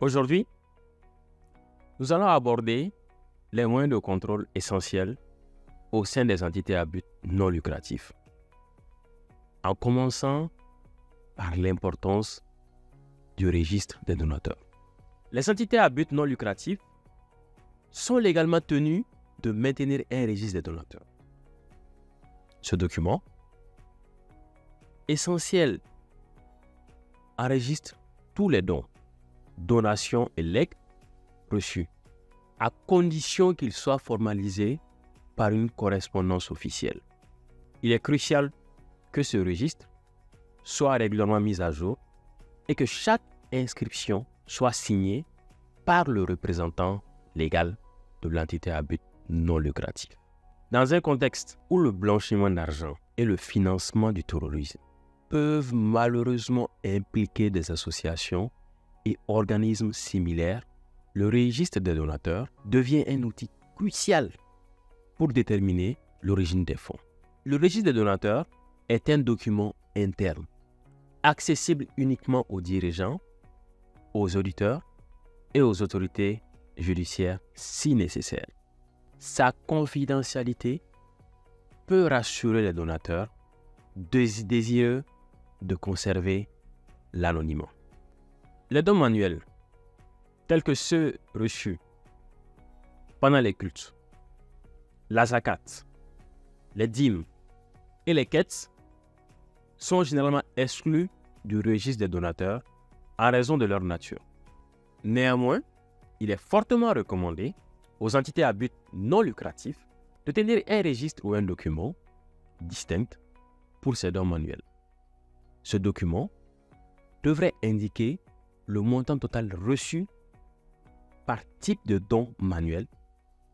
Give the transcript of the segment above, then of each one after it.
Aujourd'hui, nous allons aborder les moyens de contrôle essentiels au sein des entités à but non lucratif, en commençant par l'importance du registre des donateurs. Les entités à but non lucratif sont légalement tenues de maintenir un registre des donateurs. Ce document, essentiel, enregistre tous les dons, donations et legs reçus, à condition qu'ils soient formalisés par une correspondance officielle. Il est crucial que ce registre soit régulièrement mis à jour et que chaque inscription soit signée par le représentant légal de l'entité à but non lucratif. Dans un contexte où le blanchiment d'argent et le financement du terrorisme peuvent malheureusement impliquer des associations et organismes similaires, le registre des donateurs devient un outil crucial pour déterminer l'origine des fonds. Le registre des donateurs est un document interne, accessible uniquement aux dirigeants, aux auditeurs et aux autorités judiciaires si nécessaire. Sa confidentialité peut rassurer les donateurs désireux de conserver l'anonymat. Les dons manuels, tels que ceux reçus pendant les cultes, la zakat, les dîmes et les quêtes, sont généralement exclus du registre des donateurs en raison de leur nature. Néanmoins, il est fortement recommandé aux entités à but non lucratif de tenir un registre ou un document distinct pour ces dons manuels. Ce document devrait indiquer le montant total reçu par type de don manuel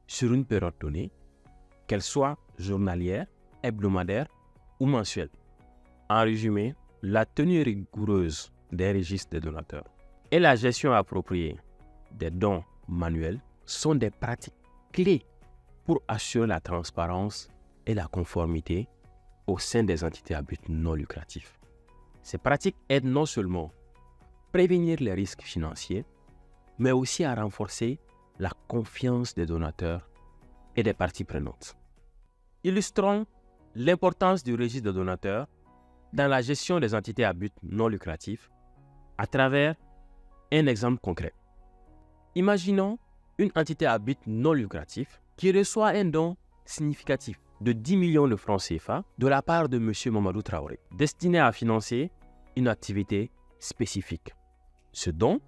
sur une période donnée, qu'elle soit journalière, hebdomadaire ou mensuelle. En résumé, la tenue rigoureuse des registres des donateurs et la gestion appropriée des dons manuels sont des pratiques clés pour assurer la transparence et la conformité au sein des entités à but non lucratif. Ces pratiques aident non seulement à prévenir les risques financiers, mais aussi à renforcer la confiance des donateurs et des parties prenantes. Illustrons l'importance du registre des donateurs dans la gestion des entités à but non lucratif à travers un exemple concret. Imaginons une entité à but non lucratif qui reçoit un don significatif de 10 millions de francs CFA de la part de M. Mamadou Traoré, destiné à financer une activité spécifique. Ce don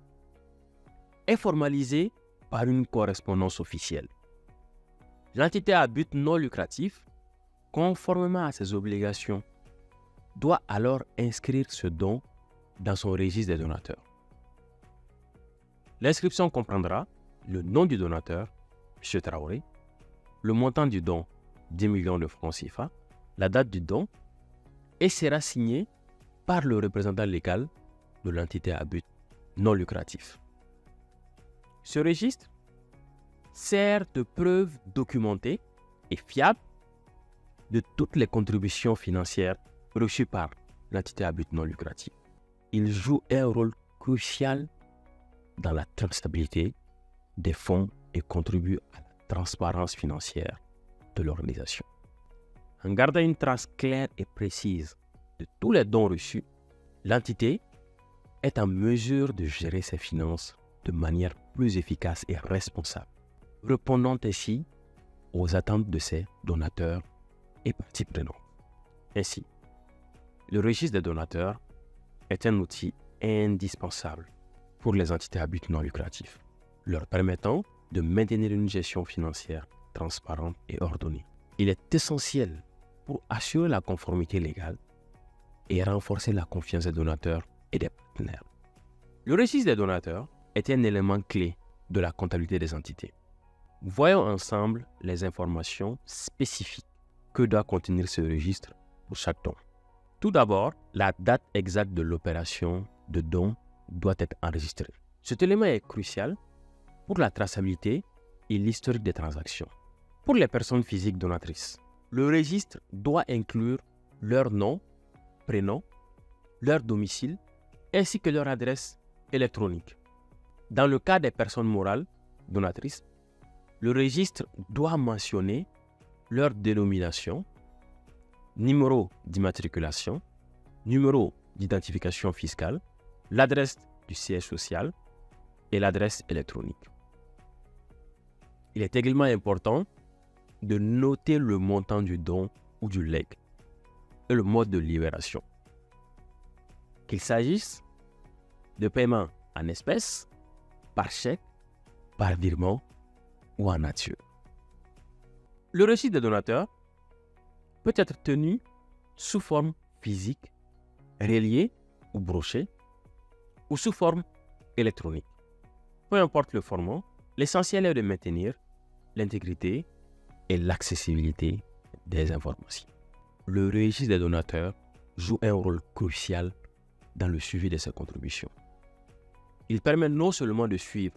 est formalisé par une correspondance officielle. L'entité à but non lucratif, conformément à ses obligations, doit alors inscrire ce don dans son registre des donateurs. L'inscription comprendra le nom du donateur, M. Traoré, le montant du don, 10 millions de francs CFA, la date du don, et sera signée par le représentant légal de l'entité à but non lucratif. Ce registre sert de preuve documentée et fiable de toutes les contributions financières reçues par l'entité à but non lucratif. Il joue un rôle crucial dans la traçabilité des fonds et contribue à la transparence financière de l'organisation. En gardant une trace claire et précise de tous les dons reçus, l'entité est en mesure de gérer ses finances de manière plus efficace et responsable, répondant ainsi aux attentes de ses donateurs et parties prenantes. Ainsi, le registre des donateurs est un outil indispensable pour les entités à but non lucratif, leur permettant de maintenir une gestion financière transparente et ordonnée. Il est essentiel pour assurer la conformité légale et renforcer la confiance des donateurs et des partenaires. Le registre des donateurs est un élément clé de la comptabilité des entités. Voyons ensemble les informations spécifiques que doit contenir ce registre pour chaque don. Tout d'abord, la date exacte de l'opération de don doit être enregistrée. Cet élément est crucial pour la traçabilité et l'historique des transactions. Pour les personnes physiques donatrices, le registre doit inclure leur nom, prénom, leur domicile ainsi que leur adresse électronique. Dans le cas des personnes morales donatrices, le registre doit mentionner leur dénomination, numéro d'immatriculation, numéro d'identification fiscale, l'adresse du siège social et l'adresse électronique. Il est également important de noter le montant du don ou du legs et le mode de libération. Qu'il s'agisse de paiement en espèces, par chèque, par virement ou en nature. Le registre des donateurs peut être tenu sous forme physique, relié ou broché, ou sous forme électronique. Peu importe le format, l'essentiel est de maintenir l'intégrité et l'accessibilité des informations. Le registre des donateurs joue un rôle crucial dans le suivi de ces contributions. Il permet non seulement de suivre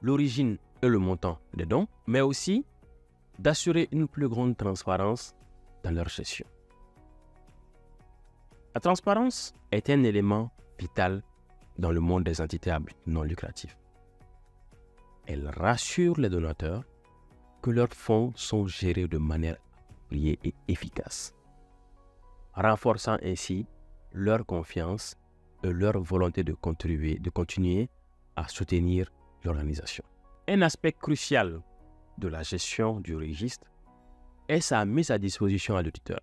l'origine et le montant des dons, mais aussi d'assurer une plus grande transparence dans leur gestion. La transparence est un élément vital dans le monde des entités à but non lucratif. Elle rassure les donateurs que leurs fonds sont gérés de manière appropriée et efficace, renforçant ainsi leur confiance et leur volonté de continuer à soutenir l'organisation. Un aspect crucial de la gestion du registre est sa mise à disposition à l'auditeur.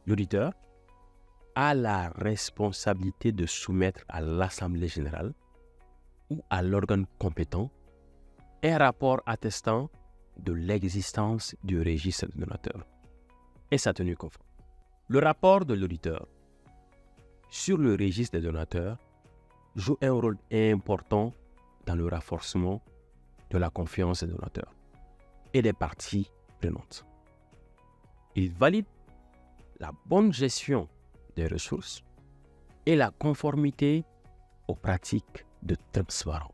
L'auditeur a la responsabilité de soumettre à l'Assemblée générale ou à l'organe compétent un rapport attestant de l'existence du registre des donateurs et sa tenue conforme. Le rapport de l'auditeur sur le registre des donateurs joue un rôle important dans le renforcement de la confiance des donateurs et des parties prenantes. Il valide la bonne gestion des ressources et la conformité aux pratiques de transparence.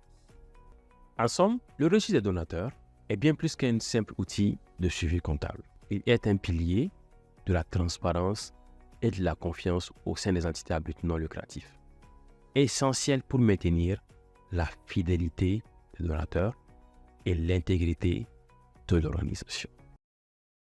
En somme, le registre des donateurs est bien plus qu'un simple outil de suivi comptable. Il est un pilier de la transparence et de la confiance au sein des entités à but non lucratif, essentiel pour maintenir la fidélité des donateurs et l'intégrité de l'organisation.